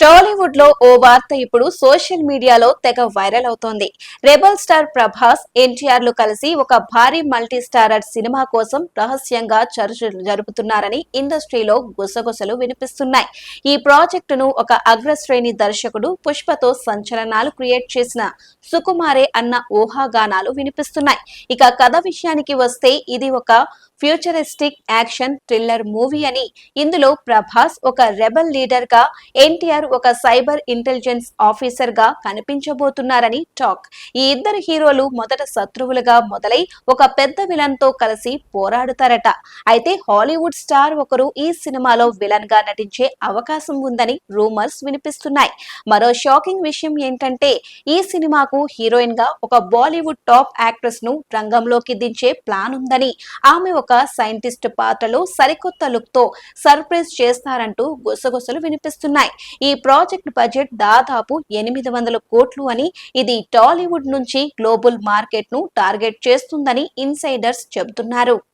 టాలీవుడ్ లో ఓ వార్త ఇప్పుడు సోషల్ మీడియాలో తెగ వైరల్ అవుతోంది. రెబల్ స్టార్ ప్రభాస్, ఎన్టీఆర్ లు కలిసి ఒక భారీ మల్టీ స్టారర్ సినిమా కోసం రహస్యంగా చర్చలు జరుపుతున్నారని ఇండస్ట్రీలో గుసగుసలు వినిపిస్తున్నాయి. ఈ ప్రాజెక్టును ఒక అగ్రశ్రేణి దర్శకుడు పుష్పతో సంచలనాలు క్రియేట్ చేసిన సుకుమారే అన్న ఊహాగానాలు వినిపిస్తున్నాయి. ఇక కథ విషయానికి వస్తే ఇది ఒక ఫ్యూచరిస్టిక్ యాక్షన్ థ్రిల్లర్ మూవీ అని, ఇందులో ప్రభాస్ ఒక రెబల్ లీడర్ గా, ఎన్టీఆర్ ఒక సైబర్ ఇంటెలిజెన్స్ ఆఫీసర్ గా కనిపించబోతున్నారని టాక్. ఈ ఇద్దరు హీరోలు మొదట శత్రువులుగా మొదలై ఒక పెద్ద విలన్ తో కలిసి పోరాడుతారట. అయితే హాలీవుడ్ స్టార్ ఒకరు ఈ సినిమాలో విలన్ గా నటించే అవకాశం ఉందని రూమర్స్ వినిపిస్తున్నాయి. మరో షాకింగ్ విషయం ఏంటంటే ఈ సినిమాకు హీరోయిన్ గా ఒక బాలీవుడ్ టాప్ యాక్ట్రెస్ ను రంగంలోకి దించే ప్లాన్ ఉందని, ఆమె ఒక సైంటిస్ట్ పాత్రలో సరికొత్త లుక్ తో సర్ప్రైజ్ చేస్తారంటూ గుసగుసలు వినిపిస్తున్నాయి. ఈ ప్రాజెక్ట్ బడ్జెట్ దాదాపు 800 కోట్లు అని, ఇది టాలీవుడ్ నుంచి గ్లోబల్ మార్కెట్ ను టార్గెట్ చేస్తుందని ఇన్సైడర్స్ చెబుతున్నారు.